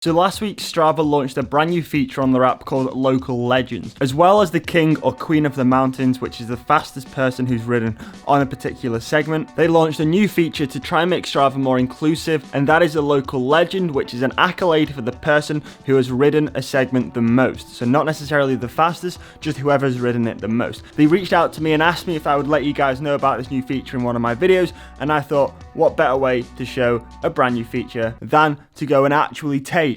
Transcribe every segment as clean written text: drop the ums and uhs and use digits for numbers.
So last week, Strava launched a brand new feature on their app called Local Legends. As well as the king or queen of the mountains, which is the fastest person who's ridden on a particular segment, they launched a new feature to try and make Strava more inclusive, and that is a local legend, which is an accolade for the person who has ridden a segment the most. So not necessarily the fastest, just whoever's ridden it the most. They reached out to me and asked me if I would let you guys know about this new feature in one of my videos, and I thought, what better way to show a brand new feature than to go and actually take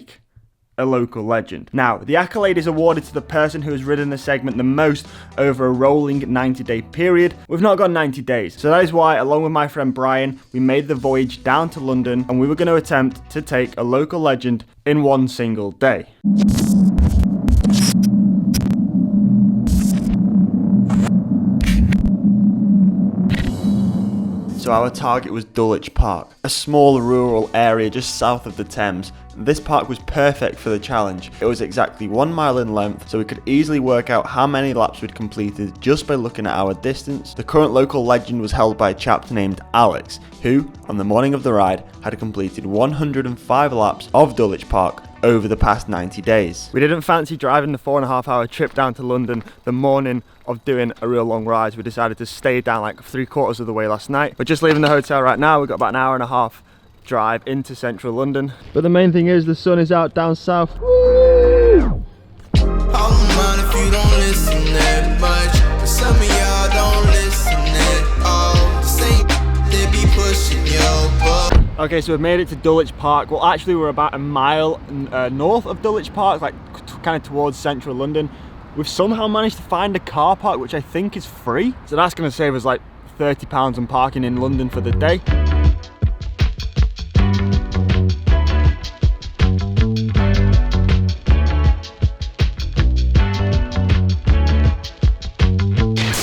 a local legend. Now, the accolade is awarded to the person who has ridden the segment the most over a rolling 90-day period. We've not got 90 days, so that is why, along with my friend Brian, we made the voyage down to London, and we were going to attempt to take a local legend in one single day. So our target was Dulwich Park, a small rural area just south of the Thames. This park was perfect for the challenge. It was exactly 1 mile in length, so we could easily work out how many laps we'd completed just by looking at our distance. The current local legend was held by a chap named Alex, who, on the morning of the ride, had completed 105 laps of Dulwich Park over the past 90 days. We didn't fancy driving the 4.5-hour trip down to London the morning of doing a real long ride, so we decided to stay down like 3/4 of the way last night. We're just leaving the hotel right now. We've got about an hour and a half drive into central London. But the main thing is the sun is out down south. Woo! Okay, so we've made it to Dulwich Park. Well, actually we're about a mile north of Dulwich Park, like kind of towards central London. We've somehow managed to find a car park, which I think is free. So that's going to save us like £30 on parking in London for the day.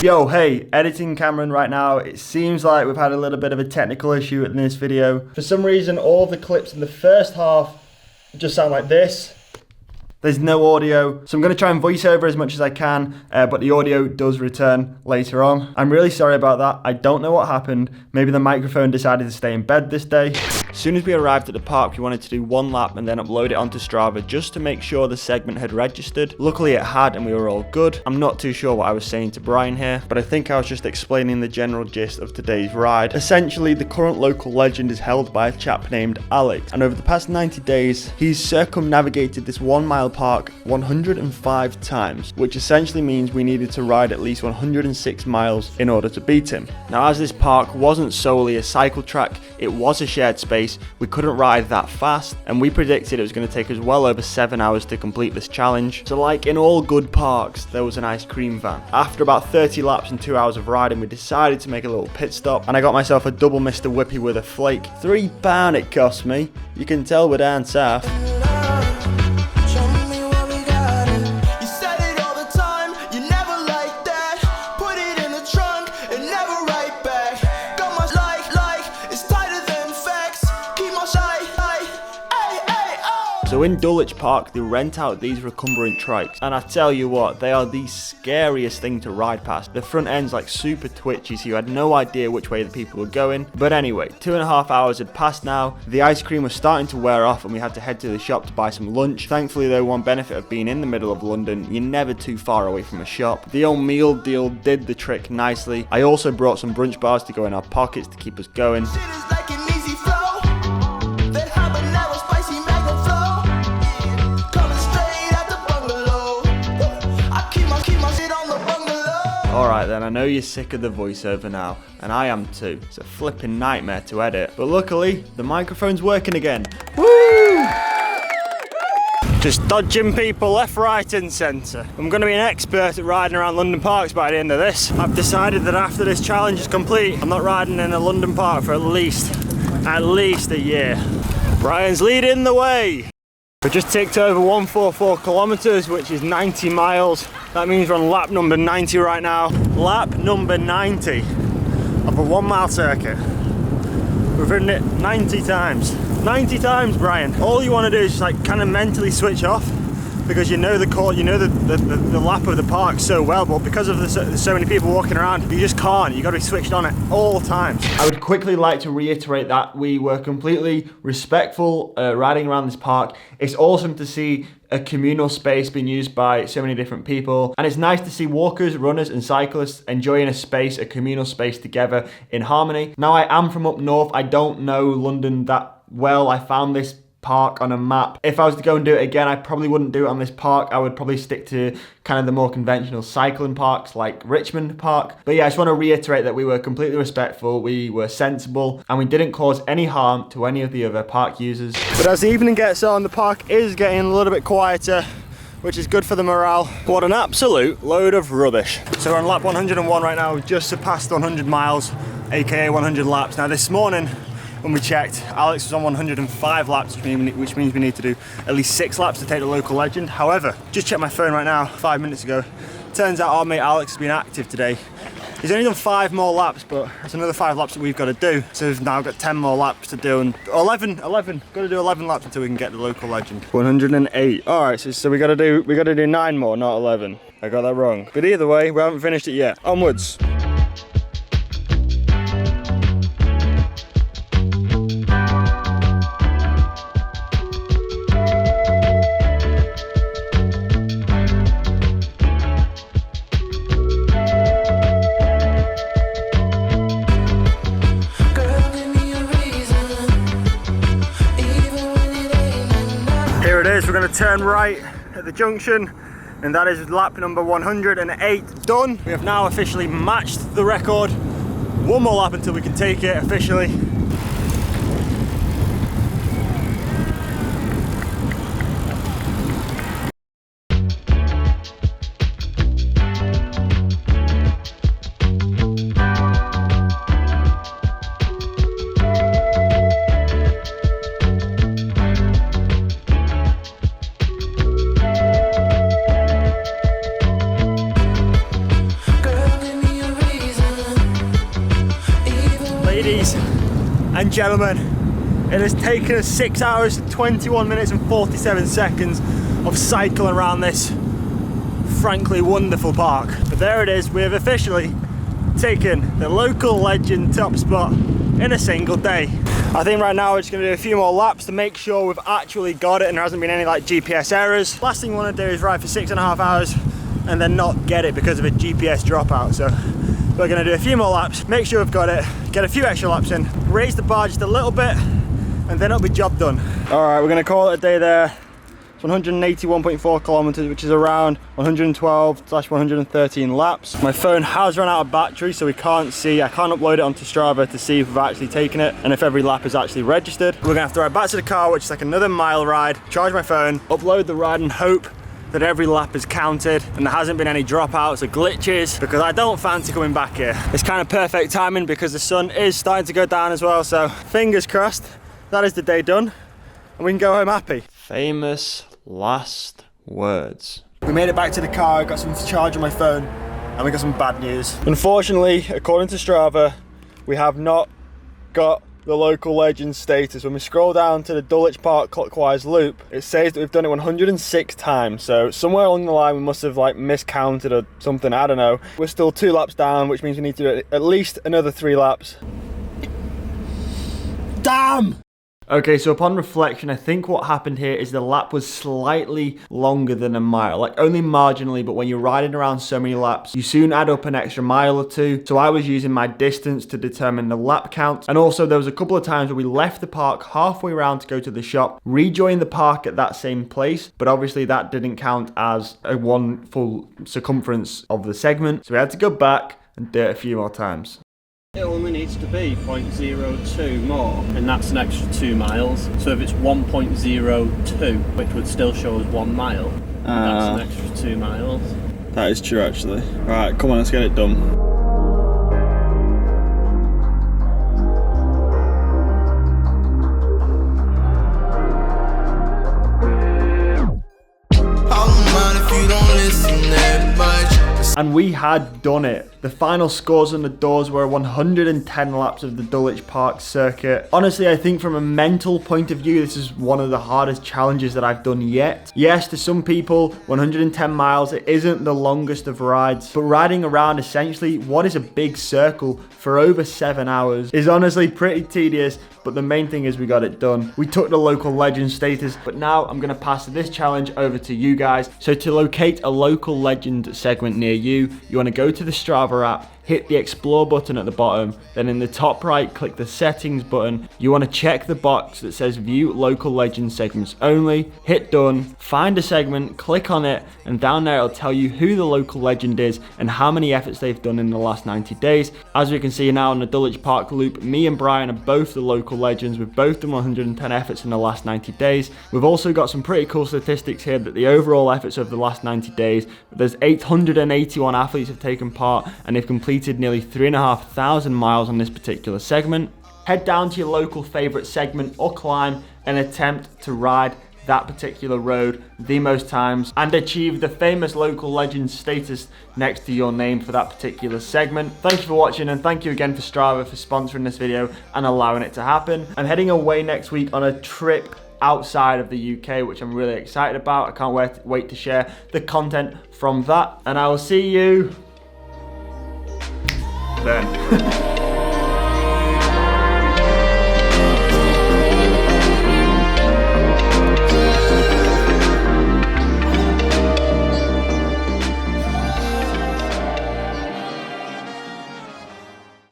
Yo, hey, editing Cameron right now. It seems like we've had a little bit of a technical issue in this video. For some reason, all the clips in the first half just sound like this. There's no audio, so I'm going to try and voice over as much as I can, but the audio does return later on. I'm really sorry about that. I don't know what happened. Maybe the microphone decided to stay in bed this day. As soon as we arrived at the park, we wanted to do one lap and then upload it onto Strava just to make sure the segment had registered. Luckily it had, and we were all good. I'm not too sure what I was saying to Brian here, but I think I was just explaining the general gist of today's ride. Essentially, the current local legend is held by a chap named Alex, and over the past 90 days, he's circumnavigated this 1 mile park 105 times, which essentially means we needed to ride at least 106 miles in order to beat him. Now, as this park wasn't solely a cycle track, it was a shared space. We couldn't ride that fast, and we predicted it was going to take us well over 7 hours to complete this challenge. So like in all good parks, there was an ice cream van. After about 30 laps and 2 hours of riding, we decided to make a little pit stop, and I got myself a double Mr. Whippy with a flake. £3 it cost me. You can tell we're down south. So in Dulwich Park, they rent out these recumbent trikes, and I tell you what, they are the scariest thing to ride past. The front end's like super twitchy, so you had no idea which way the people were going. But anyway, 2.5 hours had passed now. The ice cream was starting to wear off, and we had to head to the shop to buy some lunch. Thankfully though, one benefit of being in the middle of London, you're never too far away from a shop. The old meal deal did the trick nicely. I also brought some brunch bars to go in our pockets to keep us going. Alright then, I know you're sick of the voiceover now, and I am too. It's a flipping nightmare to edit. But luckily, the microphone's working again. Woo! Just dodging people left, right and centre. I'm going to be an expert at riding around London parks by the end of this. I've decided that after this challenge is complete, I'm not riding in a London park for at least a year. Brian's leading the way. We just ticked over 144 kilometres, which is 90 miles. That means we're on lap number 90 right now. Lap number 90 of a 1 mile circuit. We've ridden it 90 times. 90 times, Brian. All you want to do is just like kind of mentally switch off because you know the court, you know the lap of the park so well, but because of there's so many people walking around, you just can't. You got to be switched on at all times. I would quickly like to reiterate that we were completely respectful riding around this park. It's awesome to see a communal space being used by so many different people, and it's nice to see walkers, runners and cyclists enjoying a space, a communal space together in harmony. Now, I am from up north. I don't know London that well. I found this park on a map. If I was to go and do it again, I probably wouldn't do it on this park. I would probably stick to kind of the more conventional cycling parks like Richmond Park. But yeah, I just want to reiterate that we were completely respectful, we were sensible, and we didn't cause any harm to any of the other park users. But as the evening gets on, the park is getting a little bit quieter, which is good for the morale. What an absolute load of rubbish. So we're on lap 101 right now. We've just surpassed 100 miles, aka 100 laps. Now this morning, when we checked, Alex was on 105 laps, which means we need to do at least 6 laps to take the local legend. However, just checked my phone right now, 5 minutes ago. Turns out our mate Alex has been active today. He's only done 5 more laps, but that's another 5 laps that we've got to do. So we've now got 10 more laps to do, and 11. Got to do 11 laps until we can get the local legend. 108. All right, so we got to do 9 more, not 11. I got that wrong. But either way, we haven't finished it yet. Onwards. Here it is, we're going to turn right at the junction, and that is lap number 108 done. We have now officially matched the record. One more lap until we can take it officially. Ladies and gentlemen, it has taken us 6 hours, 21 minutes and 47 seconds of cycling around this frankly wonderful park. But there it is, we have officially taken the local legend top spot in a single day. I think right now we're just going to do a few more laps to make sure we've actually got it and there hasn't been any like GPS errors. Last thing we want to do is ride for 6.5 hours and then not get it because of a GPS dropout. So we're going to do a few more laps, make sure we've got it, get a few extra laps in, raise the bar just a little bit, and then it'll be job done. All right, we're going to call it a day there. It's 181.4 kilometers, which is around 112/113 laps. My phone has run out of battery, so we can't see. I can't upload it onto Strava to see if we've actually taken it and if every lap is actually registered. We're going to have to ride back to the car, which is like another mile ride, charge my phone, upload the ride, and hope that every lap is counted and there hasn't been any dropouts or glitches, because I don't fancy coming back here. It's kind of perfect timing because the sun is starting to go down as well, so fingers crossed that is the day done and we can go home happy. Famous last words. We made it back to the car, got something to charge on my phone, and we got some bad news. Unfortunately, according to Strava, we have not got the local legend status. When we scroll down to the Dulwich Park clockwise loop, it says that we've done it 106 times. So somewhere along the line we must have like miscounted or something, I don't know. We're still 2 laps down, which means we need to do at least another 3 laps. Damn! Okay, so upon reflection, I think what happened here is the lap was slightly longer than a mile, like only marginally, but when you're riding around so many laps, you soon add up an extra mile or 2. So I was using my distance to determine the lap count. And also there was a couple of times where we left the park halfway around to go to the shop, rejoined the park at that same place, but obviously that didn't count as a 1 full circumference of the segment. So we had to go back and do it a few more times. It only needs to be 0.02 more, and that's an extra 2 miles. So if it's 1.02, which would still show us 1 mile, that's an extra 2 miles. That is true, actually. Right, come on, let's get it done. And we had done it. The final scores on the doors were 110 laps of the Dulwich Park circuit. Honestly, I think from a mental point of view, this is one of the hardest challenges that I've done yet. Yes, to some people, 110 miles, it isn't the longest of rides, but riding around essentially what is a big circle for over 7 hours is honestly pretty tedious, but the main thing is we got it done. We took the local legend status, but now I'm gonna pass this challenge over to you guys. So to locate a local legend segment near you, you wanna go to the Strava app, hit the explore button at the bottom, then in the top right, click the settings button. You want to check the box that says view local legend segments only, hit done, find a segment, click on it, and down there it'll tell you who the local legend is and how many efforts they've done in the last 90 days. As we can see now on the Dulwich Park loop, me and Brian are both the local legends. We've both done 110 efforts in the last 90 days. We've also got some pretty cool statistics here that the overall efforts of the last 90 days, there's 881 athletes have taken part and they've completed nearly 3,500 miles on this particular segment. Head down to your local favorite segment or climb and attempt to ride that particular road the most times and achieve the famous local legend status next to your name for that particular segment. Thank you for watching, and thank you again for Strava for sponsoring this video and allowing it to happen. I'm heading away next week on a trip outside of the UK, which I'm really excited about. I can't wait to share the content from that, and I will see you then.